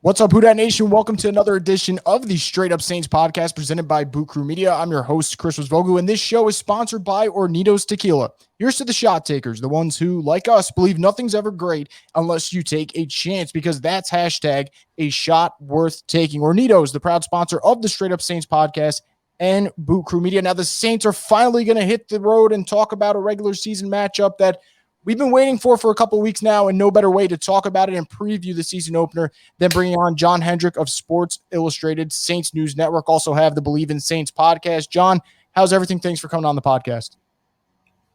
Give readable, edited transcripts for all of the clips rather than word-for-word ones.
What's up, Who Dat Nation? Welcome to another edition of the Straight Up Saints podcast presented by Boot Crew Media. I'm your host, Chris Vogel, and this show is sponsored by Hornitos Tequila. Here's to the shot takers, the ones who, like us, believe nothing's ever great unless you take a chance, because that's hashtag a shot worth taking. Hornitos, the proud sponsor of the Straight Up Saints podcast and Boot Crew Media. Now, the Saints are finally going to hit the road and talk about a regular season matchup that we've been waiting for a couple of weeks now, and no better way to talk about it and preview the season opener than bringing on John Hendrix of Sports Illustrated Saints News Network. Also have the Believe in Saints podcast. John, how's everything? Thanks for coming on the podcast.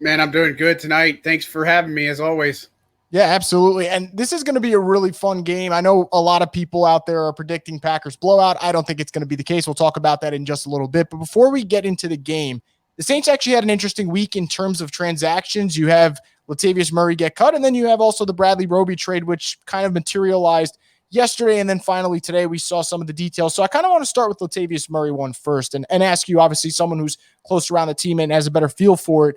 Man, I'm doing good tonight. Thanks for having me, as always. Yeah, absolutely. And this is going to be a really fun game. I know a lot of people out there are predicting Packers blowout. I don't think it's going to be the case. We'll talk about that in just a little bit. But before we get into the game, the Saints actually had an interesting week in terms of transactions. You have Latavius Murray get cut, and then you have also the Bradley Roby trade, which kind of materialized yesterday, and then finally today we saw some of the details. So I kind of want to start with Latavius Murray one first and ask you, obviously someone who's close around the team and has a better feel for it.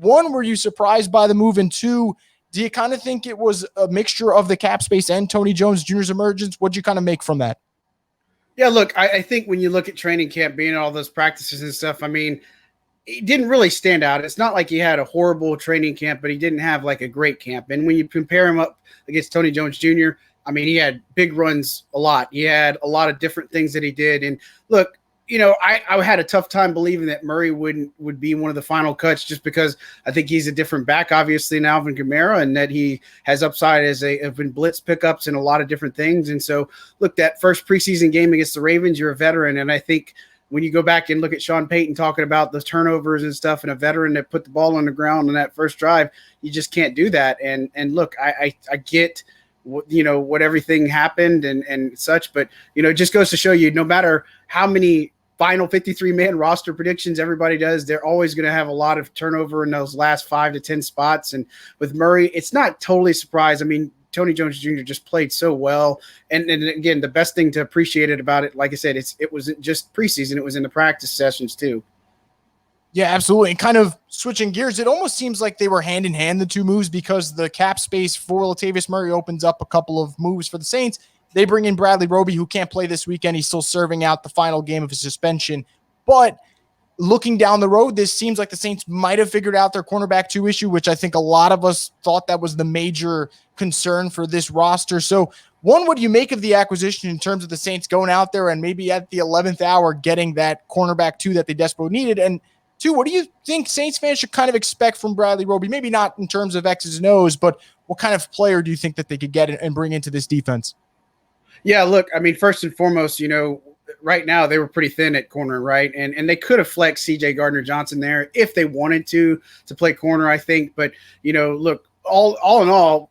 One, were you surprised by the move? And two, do you kind of think it was a mixture of the cap space and Tony Jones Jr.'s emergence? What'd you kind of make from that? Yeah, look, I think when you look at training camp, being all those practices and stuff, I mean, he didn't really stand out. It's not like he had a horrible training camp, but he didn't have like a great camp. And when you compare him up against Tony Jones Jr., I mean, he had big runs a lot. He had a lot of different things that he did. And look, you know, I had a tough time believing that Murray would be one of the final cuts, just because I think he's a different back, obviously, than Alvin Kamara, and that he has upside as been blitz pickups and a lot of different things. And so, look, that first preseason game against the Ravens, you're a veteran, and I think when you go back and look at Sean Payton talking about the turnovers and stuff, and a veteran that put the ball on the ground on that first drive, you just can't do that. And look, I get, you know, what everything happened and such, but, you know, it just goes to show you, no matter how many final 53-man roster predictions everybody does, they're always going to have a lot of turnover in those last 5 to 10 spots. And with Murray, it's not totally surprised. I mean, Tony Jones Jr. just played so well. And again, the best thing to appreciate it about it, like I said, it wasn't just preseason, it was in the practice sessions too. Yeah, absolutely. And kind of switching gears, it almost seems like they were hand in hand, the two moves, because the cap space for Latavius Murray opens up a couple of moves for the Saints. They bring in Bradley Roby, who can't play this weekend. He's still serving out the final game of his suspension. But looking down the road, this seems like the Saints might have figured out their cornerback 2 issue, which I think a lot of us thought that was the major concern for this roster. So one, what do you make of the acquisition in terms of the Saints going out there and maybe at the 11th hour getting that cornerback 2 that they desperately needed? And two, what do you think Saints fans should kind of expect from Bradley Roby? Maybe not in terms of X's and O's, but what kind of player do you think that they could get and bring into this defense? Yeah, look, I mean, first and foremost, you know, right now they were pretty thin at corner, right? And they could have flexed CJ Gardner-Johnson there if they wanted to play corner, I think. But, you know, look, all in all,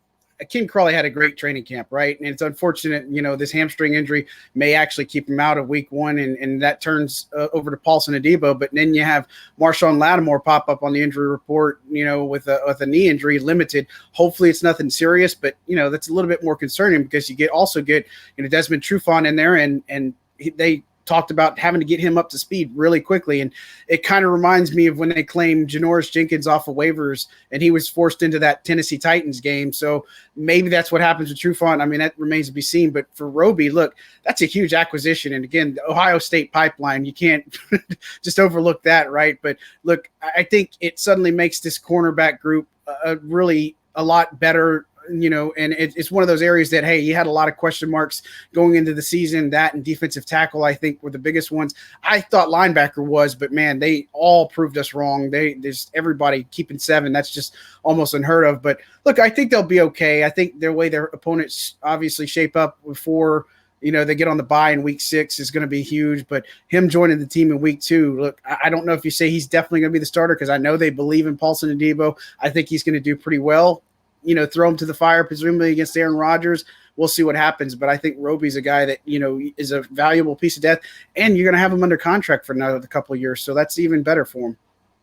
Ken Crawley had a great training camp, right? And it's unfortunate, you know, this hamstring injury may actually keep him out of week 1, and that turns over to Paulson Adebo. But then you have Marshawn Lattimore pop up on the injury report, you know, with a knee injury, limited. Hopefully it's nothing serious, but, you know, that's a little bit more concerning, because you also get, you know, Desmond Trufant in there, and they talked about having to get him up to speed really quickly. And it kind of reminds me of when they claimed Janoris Jenkins off of waivers and he was forced into that Tennessee Titans game. So maybe that's what happens with Trufant. I mean, that remains to be seen. But for Roby, look, that's a huge acquisition. And again, the Ohio State pipeline, you can't just overlook that, right? But look, I think it suddenly makes this cornerback group really a lot better. You know, and it's one of those areas that, hey, you had a lot of question marks going into the season. That and defensive tackle, I think, were the biggest ones. I thought linebacker was, but man, they all proved us wrong. There's everybody keeping 7. That's just almost unheard of. But look, I think they'll be okay. I think their way their opponents obviously shape up before, you know, they get on the bye in week 6 is going to be huge. But him joining the team in week 2, look, I don't know if you say he's definitely going to be the starter, because I know they believe in Paulson Adebo. I think he's going to do pretty well. You know, throw him to the fire, presumably against Aaron Rodgers. We'll see what happens. But I think Roby's a guy that, you know, is a valuable piece of depth, and you're going to have him under contract for another couple of years. So that's even better for him.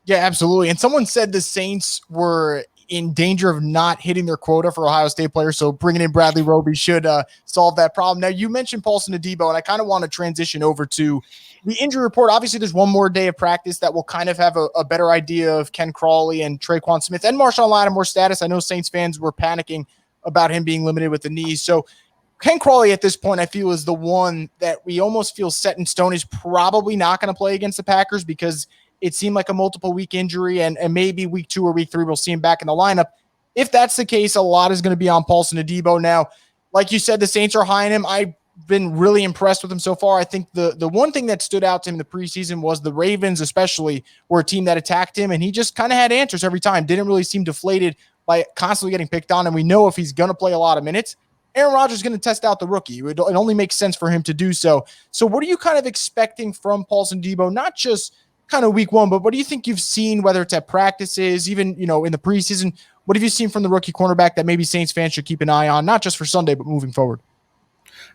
Yeah, absolutely. And someone said the Saints were in danger of not hitting their quota for Ohio State players. So bringing in Bradley Roby should solve that problem. Now, you mentioned Paulson Adebo, and I kind of want to transition over to the injury report. Obviously, there's one more day of practice that will kind of have a better idea of Ken Crawley and Traquan Smith and Marshawn Lattimore's status. I know Saints fans were panicking about him being limited with the knees. So Ken Crawley at this point, I feel, is the one that we almost feel set in stone is probably not going to play against the Packers because it seemed like a multiple week injury, and maybe week 2 or week 3 we'll see him back in the lineup. If that's the case, a lot is going to be on Paulson Adebo. Now, like you said, the Saints are high on him. I've been really impressed with him so far. I think the one thing that stood out to him in the preseason was the Ravens, especially, were a team that attacked him, and he just kind of had answers every time. Didn't really seem deflated by constantly getting picked on, and we know if he's going to play a lot of minutes, Aaron Rodgers is going to test out the rookie. It only makes sense for him to do so. So what are you kind of expecting from Paulson Adebo, not just kind of week 1, but what do you think you've seen, whether it's at practices, even, in the preseason? What have you seen from the rookie cornerback that maybe Saints fans should keep an eye on, not just for Sunday, but moving forward?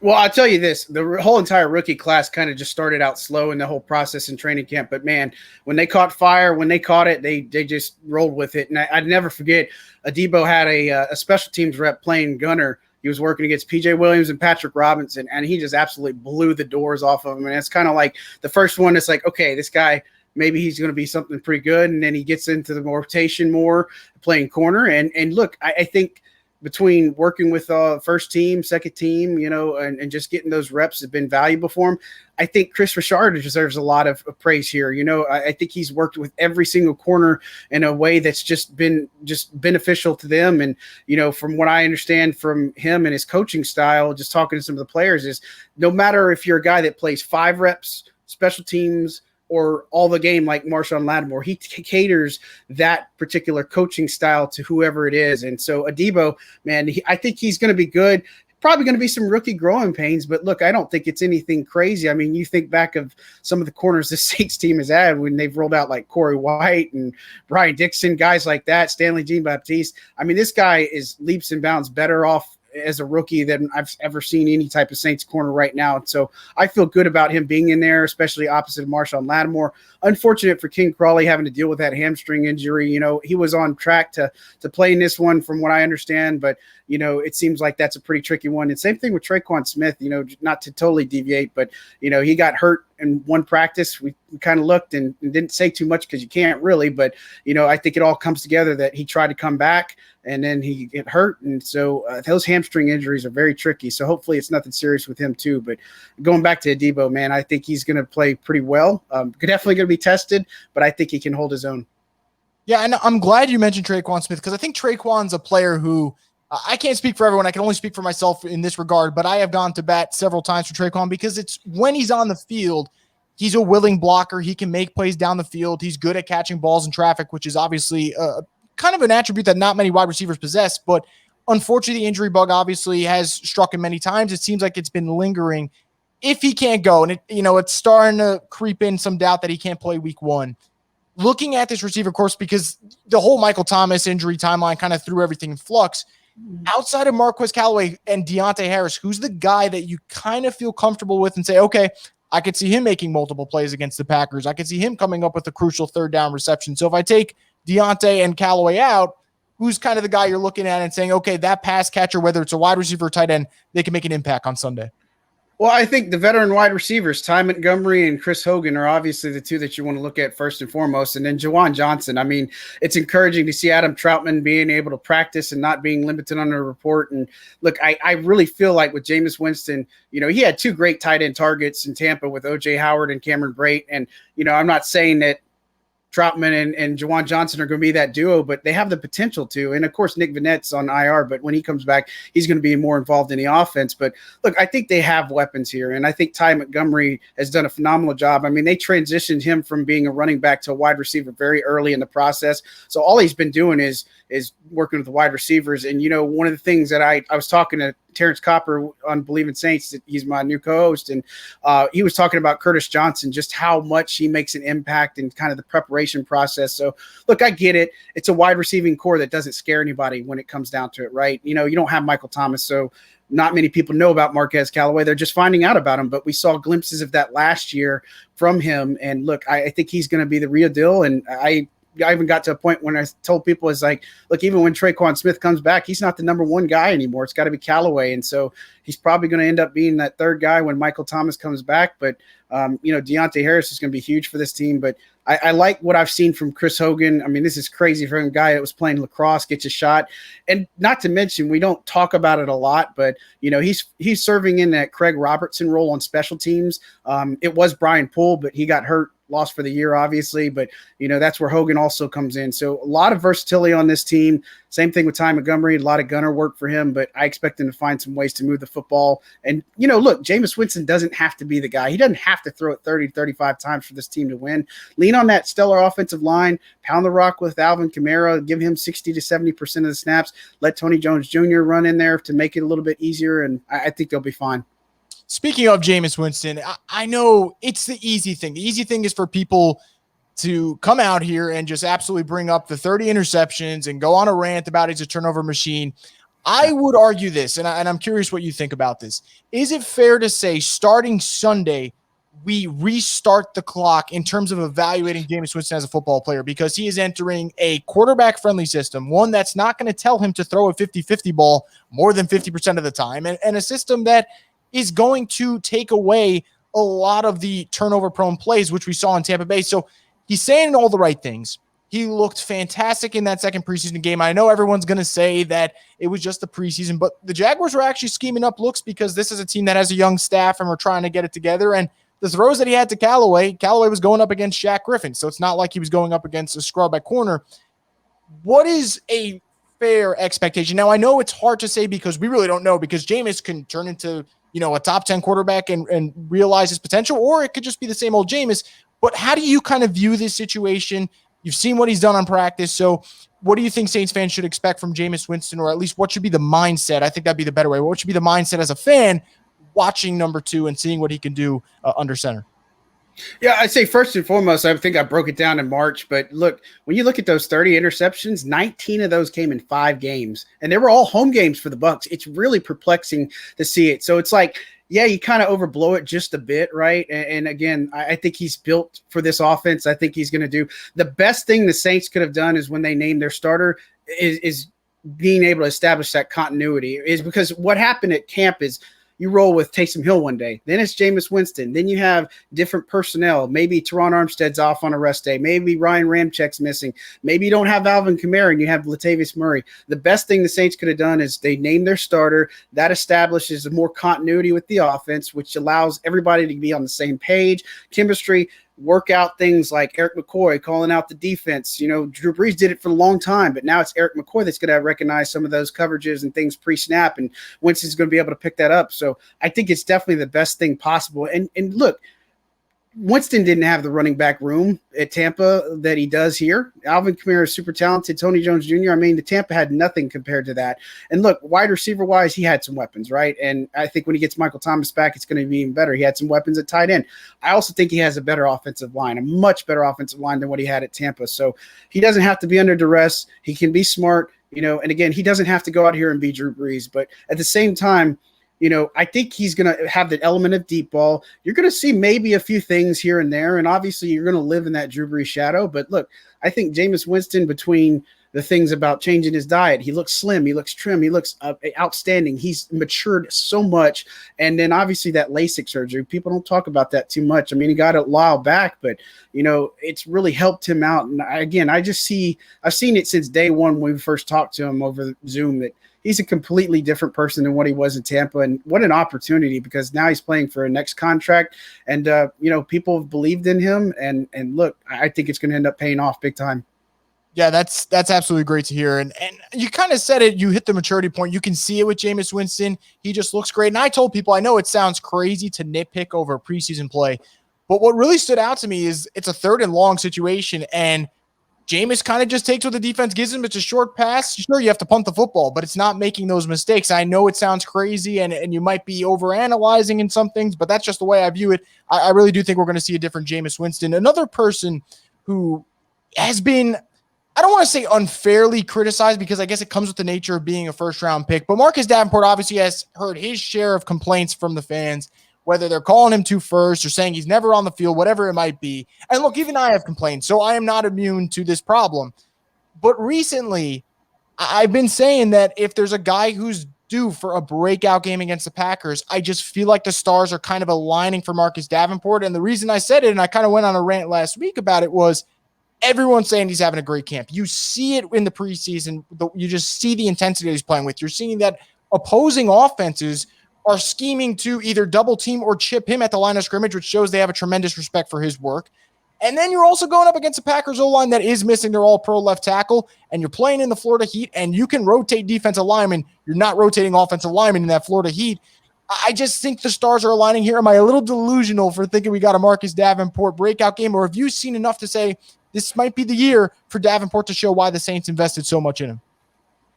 Well, I'll tell you this, the whole entire rookie class kind of just started out slow in the whole process in training camp. But, man, when they caught fire, when they caught it, they just rolled with it. And I'd never forget, Adebo had a special teams rep playing gunner. He was working against PJ Williams and Patrick Robinson, and he just absolutely blew the doors off of him. And it's kind of like the first one, it's like, okay, this guy, maybe he's going to be something pretty good. And then he gets into the rotation more, playing corner. And look, I think between working with first team, second team, and just getting those reps has been valuable for him. I think Chris Richard deserves a lot of praise here. I think he's worked with every single corner in a way that's just been beneficial to them. And, from what I understand from him and his coaching style, just talking to some of the players, is no matter if you're a guy that plays 5 reps, special teams, or all the game like Marshawn Lattimore, he caters that particular coaching style to whoever it is. And so Adebo, man, I think he's going to be good. Probably going to be some rookie growing pains, but look, I don't think it's anything crazy. I mean, you think back of some of the corners the Saints team has had when they've rolled out like Corey White and Brian Dixon, guys like that, Stanley Jean-Baptiste. I mean, this guy is leaps and bounds better off as a rookie than I've ever seen any type of Saints corner right now. So I feel good about him being in there, especially opposite of Marshawn Lattimore. Unfortunate for King Crawley having to deal with that hamstring injury. He was on track to play in this one from what I understand, but it seems like that's a pretty tricky one. And same thing with Traquan Smith, not to totally deviate, but he got hurt in one practice. We kind of looked and didn't say too much because you can't really, but I think it all comes together that he tried to come back and then he get hurt. And so those hamstring injuries are very tricky. So hopefully it's nothing serious with him too. But going back to Adebo, man, I think he's going to play pretty well. Definitely going to be tested, but I think he can hold his own. Yeah, and I'm glad you mentioned Traquan Smith because I think Traquan's a player who I can't speak for everyone. I can only speak for myself in this regard, but I have gone to bat several times for Traquan because it's when he's on the field, he's a willing blocker. He can make plays down the field. He's good at catching balls in traffic, which is obviously kind of an attribute that not many wide receivers possess. But unfortunately, the injury bug obviously has struck him many times. It seems like it's been lingering. If he can't go, and it's starting to creep in some doubt that he can't play week 1. Looking at this receiver course, because the whole Michael Thomas injury timeline kind of threw everything in flux. Outside of Marquez Callaway and Deontay Harris, who's the guy that you kind of feel comfortable with and say, okay, I could see him making multiple plays against the Packers. I could see him coming up with a crucial third down reception. So if I take Deontay and Callaway out, who's kind of the guy you're looking at and saying, okay, that pass catcher, whether it's a wide receiver or tight end, they can make an impact on Sunday? Well, I think the veteran wide receivers, Ty Montgomery and Chris Hogan, are obviously the two that you want to look at first and foremost. And then Juwan Johnson. I mean, it's encouraging to see Adam Troutman being able to practice and not being limited on a report. And look, I really feel like with Jameis Winston, he had 2 great tight end targets in Tampa with O.J. Howard and Cameron Brate. And, I'm not saying that Troutman and Juwan Johnson are going to be that duo, but they have the potential to. And of course, Nick Vanette's on IR, but when he comes back, he's going to be more involved in the offense. But look, I think they have weapons here. And I think Ty Montgomery has done a phenomenal job. I mean, they transitioned him from being a running back to a wide receiver very early in the process. So all he's been doing is working with the wide receivers. And, one of the things that I was talking to Terrence Copper on Believe in Saints, he's my new co-host, and he was talking about Curtis Johnson, just how much he makes an impact in kind of the preparation process. So look, I get it. It's a wide receiving core that doesn't scare anybody when it comes down to it, right? You don't have Michael Thomas, so not many people know about Marquez Callaway. They're just finding out about him, but we saw glimpses of that last year from him. And look, I think he's going to be the real deal. And I even got to a point when I told people, is like, look, even when Traquan Smith comes back, he's not the number one guy anymore. It's got to be Callaway. And so he's probably going to end up being that third guy when Michael Thomas comes back. But, Deontay Harris is going to be huge for this team. But I like what I've seen from Chris Hogan. I mean, this is crazy for a guy that was playing lacrosse, gets a shot. And not to mention, we don't talk about it a lot, but, he's serving in that Craig Robertson role on special teams. It was Brian Poole, but he got hurt, lost for the year, obviously. But, that's where Hogan also comes in. So a lot of versatility on this team. Same thing with Ty Montgomery, a lot of gunner work for him, but I expect him to find some ways to move the football. And, look, Jameis Winston doesn't have to be the guy. He doesn't have to throw it 30, 35 times for this team to win. Lean on that stellar offensive line, pound the rock with Alvin Kamara, give him 60 to 70% of the snaps, let Tony Jones Jr. run in there to make it a little bit easier, and I think they'll be fine. Speaking of Jameis Winston, I know it's the easy thing. The easy thing is for people to come out here and just absolutely bring up the 30 interceptions and go on a rant about he's a turnover machine. I would argue this, and I'm curious what you think about this. Is it fair to say starting Sunday, we restart the clock in terms of evaluating Jameis Winston as a football player, because he is entering a quarterback-friendly system, one that's not going to tell him to throw a 50-50 ball more than 50% of the time, and a system that is going to take away a lot of the turnover-prone plays, which we saw in Tampa Bay. So he's saying all the right things. He looked fantastic in that second preseason game. I know everyone's going to say that it was just the preseason, but the Jaguars were actually scheming up looks because this is a team that has a young staff and we're trying to get it together. And the throws that he had to Callaway was going up against Shaq Griffin. So it's not like he was going up against a scrub at corner. What is a fair expectation? Now, I know it's hard to say because we really don't know, because Jameis can turn into, a top 10 quarterback and realize his potential, or it could just be the same old Jameis. But how do you kind of view this situation? You've seen what he's done on practice. So what do you think Saints fans should expect from Jameis Winston, or at least what should be the mindset? I think that'd be the better way. What should be the mindset as a fan watching number 2 and seeing what he can do under center? Yeah, I'd say first and foremost, I think I broke it down in March. But look, when you look at those 30 interceptions, 19 of those came in 5 games. And they were all home games for the Bucs. It's really perplexing to see it. So it's like, yeah, you kind of overblow it just a bit, right? And again, I think he's built for this offense. I think he's going to do the best thing the Saints could have done is when they named their starter is being able to establish that continuity. Is because what happened at camp is you roll with Taysom Hill one day, then it's Jameis Winston, then you have different personnel. Maybe Teron Armstead's off on a rest day. Maybe Ryan Ramczyk's missing. Maybe you don't have Alvin Kamara and you have Latavius Murray. The best thing the Saints could have done is they named their starter. That establishes more continuity with the offense, which allows everybody to be on the same page, chemistry, work out things like Eric McCoy calling out the defense. Drew Brees did it for a long time, but now it's Eric McCoy that's going to recognize some of those coverages and things pre-snap, and Winston's going to be able to pick that up. So I think it's definitely the best thing possible. And look, Winston didn't have the running back room at Tampa that he does here. Alvin Kamara is super talented. Tony Jones Jr., the Tampa had nothing compared to that. And look, wide receiver-wise, he had some weapons, right? And I think when he gets Michael Thomas back, it's going to be even better. He had some weapons at tight end. I also think he has a better offensive line, a much better offensive line than what he had at Tampa. So he doesn't have to be under duress. He can be smart, and again, he doesn't have to go out here and be Drew Brees. But at the same time, I think he's going to have the element of deep ball. You're going to see maybe a few things here and there, and obviously you're going to live in that Drew Brees shadow. But look, I think Jameis Winston, between the things about changing his diet, he looks slim, he looks trim, he looks outstanding. He's matured so much. And then obviously that LASIK surgery, people don't talk about that too much. He got it a while back, but it's really helped him out. And again, I've seen it since day one when we first talked to him over Zoom, that he's a completely different person than what he was in Tampa. And what an opportunity, because now he's playing for a next contract. And, people have believed in him. And look, I think it's going to end up paying off big time. Yeah, that's absolutely great to hear. And you kind of said it, you hit the maturity point. You can see it with Jameis Winston. He just looks great. And I told people, I know it sounds crazy to nitpick over preseason play, but what really stood out to me is it's a 3rd and long situation. And Jameis kind of just takes what the defense gives him. It's a short pass. Sure, you have to punt the football, but it's not making those mistakes. I know it sounds crazy and you might be overanalyzing in some things, but that's just the way I view it. I really do think we're going to see a different Jameis Winston. Another person who has been, I don't want to say unfairly criticized, because I guess it comes with the nature of being a first-round pick, but Marcus Davenport obviously has heard his share of complaints from the fans whether they're calling him too first or saying he's never on the field, whatever it might be. And look, even I have complained, so I am not immune to this problem. But recently, I've been saying that if there's a guy who's due for a breakout game against the Packers, I just feel like the stars are kind of aligning for Marcus Davenport. And the reason I said it, and I kind of went on a rant last week about it, was everyone's saying he's having a great camp. You see it in the preseason. You just see the intensity he's playing with. You're seeing that opposing offenses are scheming to either double team or chip him at the line of scrimmage, which shows they have a tremendous respect for his work. And then you're also going up against a Packers O-line that is missing their all-pro left tackle, and you're playing in the Florida Heat, and you can rotate defensive linemen. You're not rotating offensive linemen in that Florida Heat. I just think the stars are aligning here. Am I a little delusional for thinking we got a Marcus Davenport breakout game, or have you seen enough to say this might be the year for Davenport to show why the Saints invested so much in him?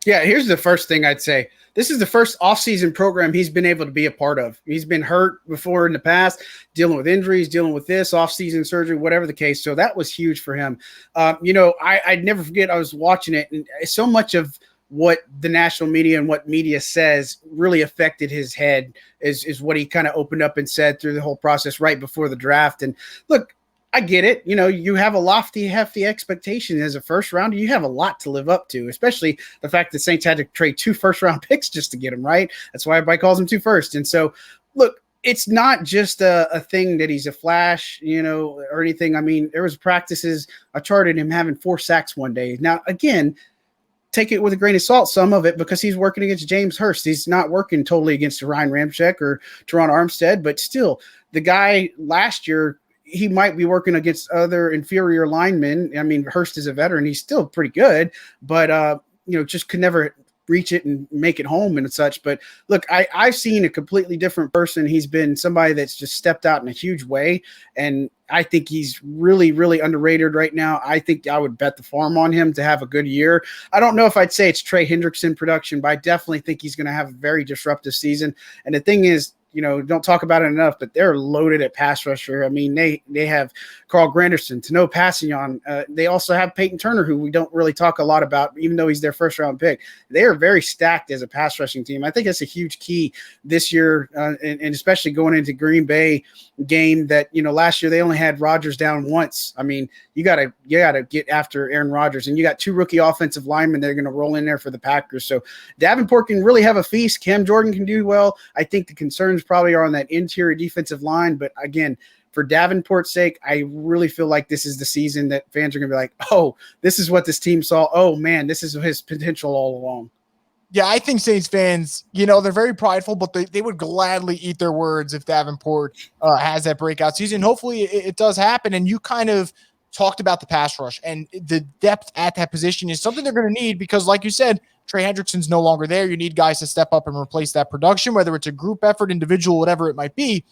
Yeah, here's the first thing I'd say. This is the first offseason program he's been able to be a part of. He's been hurt before in the past, dealing with injuries, dealing with this, offseason surgery, whatever the case. So that was huge for him. I'd never forget, I was watching it, and so much of what the national media and what media says really affected his head is what he kind of opened up and said through the whole process right before the draft. And look, I get it. You have a lofty, hefty expectation as a first rounder. You have a lot to live up to, especially the fact that Saints had to trade 2 first-round picks just to get him, right? That's why everybody calls him 2 first. And so, look, it's not just a thing that he's a flash, or anything. I mean, there was practices. I charted him having 4 sacks one day. Now, again, take it with a grain of salt, some of it, because he's working against James Hurst. He's not working totally against Ryan Ramczyk or Teron Armstead, but still, the guy last year, he might be working against other inferior linemen. I mean, Hurst is a veteran. He's still pretty good, but, just could never reach it and make it home and such. But look, I've seen a completely different person. He's been somebody that's just stepped out in a huge way. And I think he's really, really underrated right now. I think I would bet the farm on him to have a good year. I don't know if I'd say it's Trey Hendrix in production, but I definitely think he's going to have a very disruptive season. And the thing is, don't talk about it enough, but they're loaded at pass rusher. I mean, they have Carl Granderson, Tano Passignon. They also have Peyton Turner, who we don't really talk a lot about, even though he's their first-round pick. They are very stacked as a pass rushing team. I think that's a huge key this year, and especially going into Green Bay game that, last year they only had Rodgers down once. I mean, you gotta get after Aaron Rodgers, and you got 2 rookie offensive linemen that are going to roll in there for the Packers. So Davenport can really have a feast. Cam Jordan can do well. I think the concerns probably are on that interior defensive line, but again, for Davenport's sake, I really feel like this is the season that fans are going to be like, oh, this is what this team saw. Oh man, this is his potential all along. Yeah, I think Saints fans, they're very prideful, but they would gladly eat their words if Davenport has that breakout season. Hopefully it does happen. And you kind of talked about the pass rush, and the depth at that position is something they're going to need because, like you said, Trey Hendrickson's no longer there. You need guys to step up and replace that production, whether it's a group effort, individual, whatever it might be.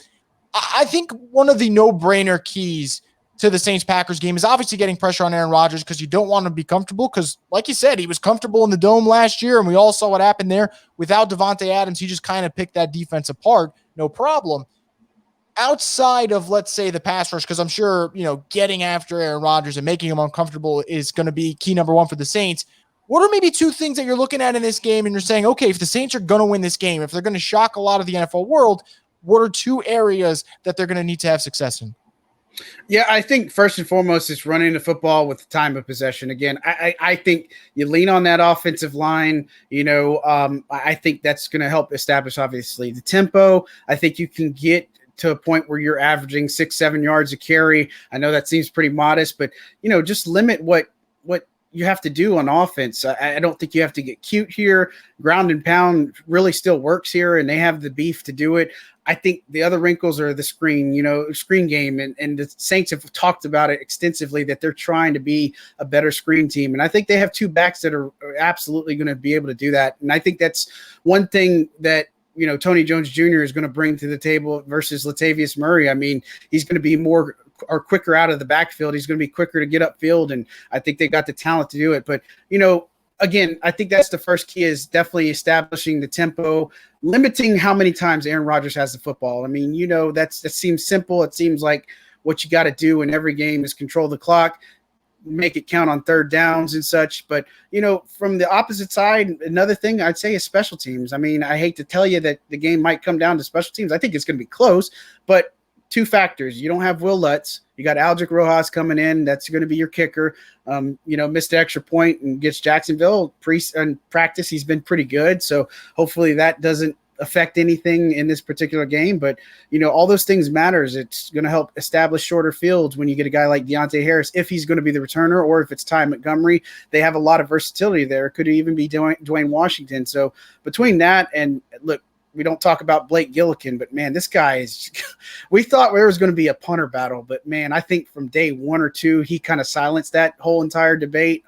I think one of the no-brainer keys to the Saints-Packers game is obviously getting pressure on Aaron Rodgers because you don't want him to be comfortable because, like you said, he was comfortable in the Dome last year, and we all saw what happened there. Without Devontae Adams, he just kind of picked that defense apart, no problem. Outside of, let's say, the pass rush, because I'm sure, getting after Aaron Rodgers and making him uncomfortable is going to be key number 1 for the Saints. What are maybe 2 things that you're looking at in this game and you're saying, okay, if the Saints are going to win this game, if they're going to shock a lot of the NFL world, what are 2 areas that they're going to need to have success in? Yeah, I think first and foremost is running the football with the time of possession. Again, I think you lean on that offensive line. I think that's going to help establish, obviously, the tempo. I think you can get to a point where you're averaging 6-7 yards a carry. I know that seems pretty modest, but, just limit what you have to do on offense. I don't think you have to get cute here. Ground and pound really still works here, and they have the beef to do it. I think the other wrinkles are the screen game, and the Saints have talked about it extensively that they're trying to be a better screen team. And I think they have 2 backs that are absolutely going to be able to do that. And I think that's one thing that, Tony Jones Jr. is going to bring to the table versus Latavius Murray. I mean, he's going to be more or quicker out of the backfield. He's going to be quicker to get upfield, and I think they got the talent to do it. But, again, I think that's the first key is definitely establishing the tempo, limiting how many times Aaron Rodgers has the football. I mean, that seems simple. It seems like what you got to do in every game is control the clock. make it count on third downs and such. But, from the opposite side, another thing I'd say is special teams. I mean, I hate to tell you that the game might come down to special teams. I think it's going to be close, but two factors. You don't have Will Lutz. You got Aldrick Rojas coming in. That's going to be your kicker. Missed the extra point and gets Jacksonville in practice. He's been pretty good. So hopefully that doesn't affect anything in this particular game. But, all those things matters. It's going to help establish shorter fields when you get a guy like Deontay Harris, if he's going to be the returner, or if it's Ty Montgomery. They have a lot of versatility there. It could even be Dwayne Washington. So between that and, look, we don't talk about Blake Gillikin, but, man, this guy is – we thought there was going to be a punter battle. But, man, I think from day one or two, he kind of silenced that whole entire debate,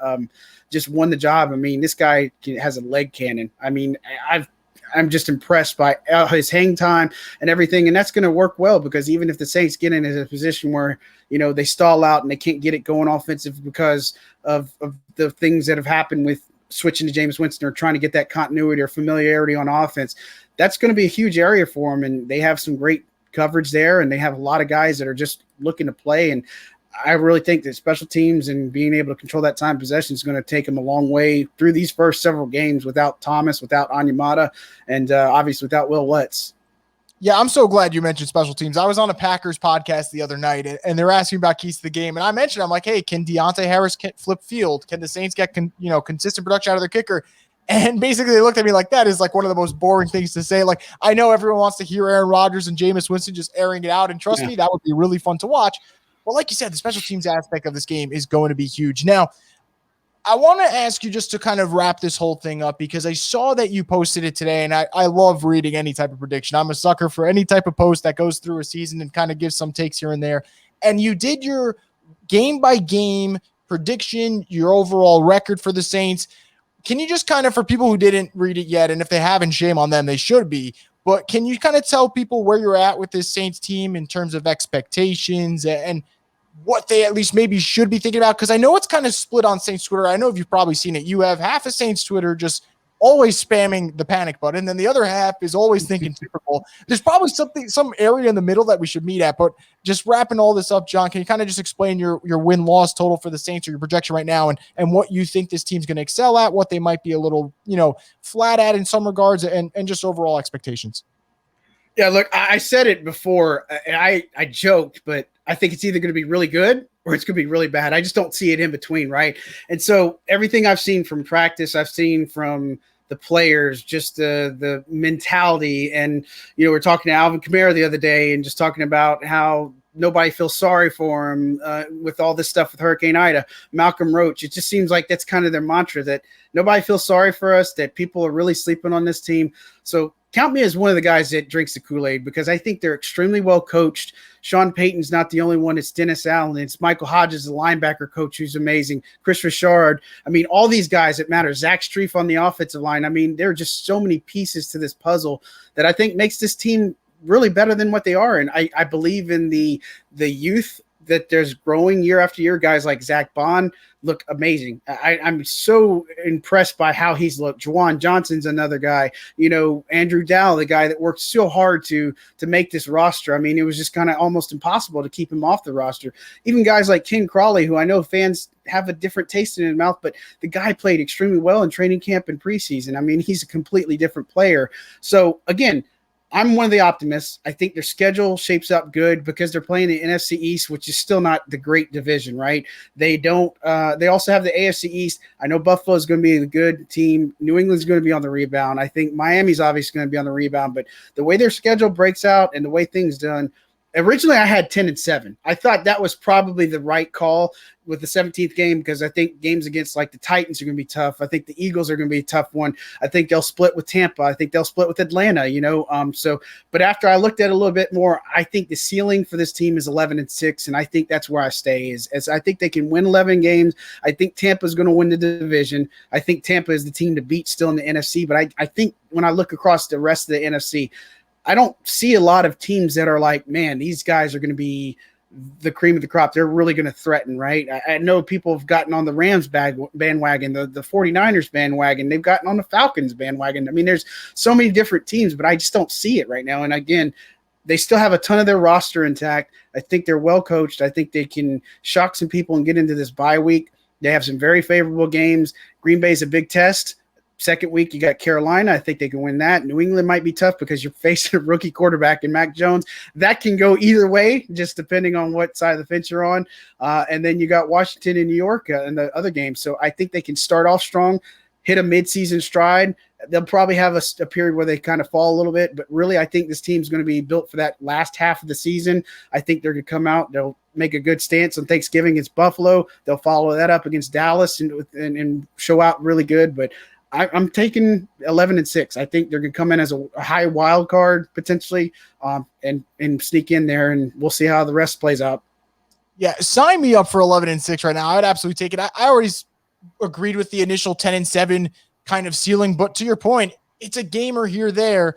just won the job. I mean, this guy has a leg cannon. I mean, I'm just impressed by his hang time and everything. And that's going to work well, because even if the Saints get in a position where, they stall out and they can't get it going offensive because of the things that have happened with switching to Jameis Winston or trying to get that continuity or familiarity on offense, that's going to be a huge area for them. And they have some great coverage there, and they have a lot of guys that are just looking to play. And I really think that special teams and being able to control that time possession is going to take them a long way through these first several games without Thomas, without Onyemata, and obviously without Will Lutz. Yeah, I'm so glad you mentioned special teams. I was on a Packers podcast the other night, and they're asking about keys to the game. And I mentioned, I'm like, hey, can Deontay Harris flip field? Can the Saints get consistent production out of their kicker? And basically they looked at me like that is like one of the most boring things to say. Like, I know everyone wants to hear Aaron Rodgers and Jameis Winston just airing it out. And trust me, that would be really fun to watch. But like you said, the special teams aspect of this game is going to be huge. Now, I want to ask you just to kind of wrap this whole thing up, because I saw that you posted it today, and I love reading any type of prediction. I'm a sucker for any type of post that goes through a season and kind of gives some takes here and there. And you did your game-by-game prediction, your overall record for the Saints. Can you just kind of, for people who didn't read it yet, and if they haven't, shame on them, they should be, but can you kind of tell people where you're at with this Saints team in terms of expectations and what they at least maybe should be thinking about? Because I know it's kind of split on Saints Twitter. I know if you've probably seen it. You have half of Saints Twitter just always spamming the panic button, and the other half is always thinking Super Bowl. There's probably some area in the middle that we should meet at. But just wrapping all this up, John, can you kind of just explain your win-loss total for the Saints, or your projection right now, and what you think this team's going to excel at, what they might be a little flat at in some regards, and just overall expectations? Yeah, look, I said it before, and I joked, but I think it's either going to be really good or it's going to be really bad. I just don't see it in between, right? And so everything I've seen from practice, I've seen from the players, just the mentality. And, we're talking to Alvin Kamara the other day and just talking about how nobody feels sorry for him with all this stuff with Hurricane Ida. Malcolm Roach, it just seems like that's kind of their mantra, that nobody feels sorry for us, that people are really sleeping on this team. So count me as one of the guys that drinks the Kool-Aid, because I think they're extremely well coached. Sean Payton's not the only one. It's Dennis Allen. It's Michael Hodges, the linebacker coach, who's amazing. Chris Richard. I mean, all these guys that matter. Zach Strief on the offensive line. I mean, there are just so many pieces to this puzzle that I think makes this team really better than what they are. And I believe in the youth that there's growing year after year. Guys like Zach Bond look amazing. I'm so impressed by how he's looked. Juwan Johnson's another guy. Andrew Dow, the guy that worked so hard to make this roster. I mean, it was just kind of almost impossible to keep him off the roster. Even guys like Ken Crawley, who I know fans have a different taste in his mouth, but the guy played extremely well in training camp and preseason. I mean, he's a completely different player. So again, I'm one of the optimists. I think their schedule shapes up good because they're playing the NFC East, which is still not the great division, right? They don't. They also have the AFC East. I know Buffalo is going to be a good team. New England's going to be on the rebound. I think Miami's obviously going to be on the rebound. But the way their schedule breaks out and the way things done, originally I had 10-7. I thought that was probably the right call with the 17th game, because I think games against like the Titans are going to be tough. I think the Eagles are going to be a tough one. I think they'll split with Tampa. I think they'll split with Atlanta, but after I looked at it a little bit more, I think the ceiling for this team is 11-6. And I think that's where I stay as I think they can win 11 games. I think Tampa is going to win the division. I think Tampa is the team to beat still in the NFC. But I think when I look across the rest of the NFC, I don't see a lot of teams that are like, man, these guys are going to be the cream of the crop. They're really going to threaten, right? I know people have gotten on the Rams bandwagon, the 49ers bandwagon. They've gotten on the Falcons bandwagon. I mean, there's so many different teams, but I just don't see it right now. And again, they still have a ton of their roster intact. I think they're well coached. I think they can shock some people and get into this bye week. They have some very favorable games. Green Bay is a big test. Second week, you got Carolina. I think they can win that. New England might be tough because you're facing a rookie quarterback in Mac Jones. That can go either way, just depending on what side of the fence you're on. And then you got Washington and New York in the other games. So I think they can start off strong, hit a midseason stride. They'll probably have a period where they kind of fall a little bit. But really, I think this team's going to be built for that last half of the season. I think they're going to come out. They'll make a good stance on Thanksgiving against Buffalo. They'll follow that up against Dallas and show out really good. But I'm taking 11-6. I think they're going to come in as a high wild card potentially, and sneak in there, and we'll see how the rest plays out. Yeah, sign me up for 11-6 right now. I would absolutely take it. I already agreed with the initial 10-7 kind of ceiling, but to your point, it's a game or here, there,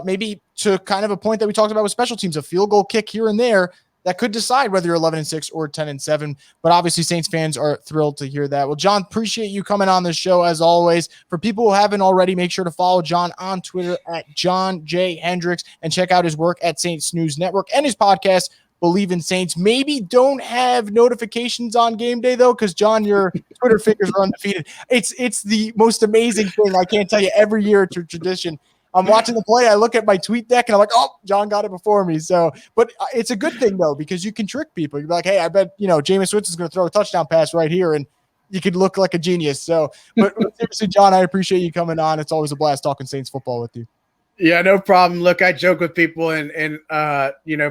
maybe to kind of a point that we talked about with special teams, a field goal kick here and there that could decide whether you're 11-6 or 10-7. But obviously Saints fans are thrilled to hear that. Well, John, appreciate you coming on this show as always. For people who haven't already, make sure to follow John on Twitter at John J. Hendrix and check out his work at Saints News Network and his podcast, Believe in Saints. Maybe don't have notifications on game day though, because John, your Twitter figures are undefeated. It's the most amazing thing. I can't tell you, every year it's a tradition. I'm watching the play. I look at my tweet deck and I'm like, oh, John got it before me. So, but it's a good thing though, because you can trick people. You're like, hey, I bet, Jameis Winston's going to throw a touchdown pass right here. And you could look like a genius. So, but seriously, John, I appreciate you coming on. It's always a blast talking Saints football with you. Yeah, no problem. Look, I joke with people and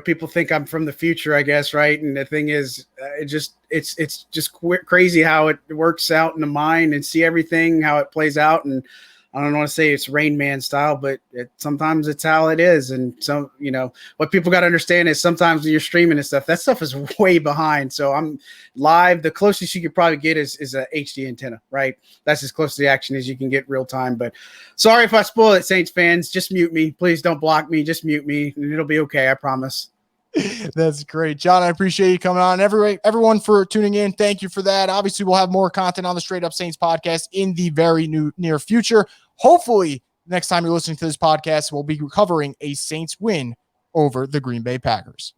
people think I'm from the future, I guess. Right. And the thing is, it's just crazy how it works out in the mind and see everything, how it plays out. And I don't want to say it's Rain Man style, but sometimes it's how it is. And so, what people got to understand is sometimes when you're streaming and stuff, that stuff is way behind. So I'm live. The closest you could probably get is a HD antenna, right? That's as close to the action as you can get real time. But sorry if I spoil it, Saints fans. Just mute me. Please don't block me. Just mute me, and it'll be okay. I promise. That's great, John. I appreciate you coming on. Everyone for tuning in. Thank you for that. Obviously, we'll have more content on the Straight Up Saints podcast in the very near future. Hopefully, next time you're listening to this podcast, we'll be covering a Saints win over the Green Bay Packers.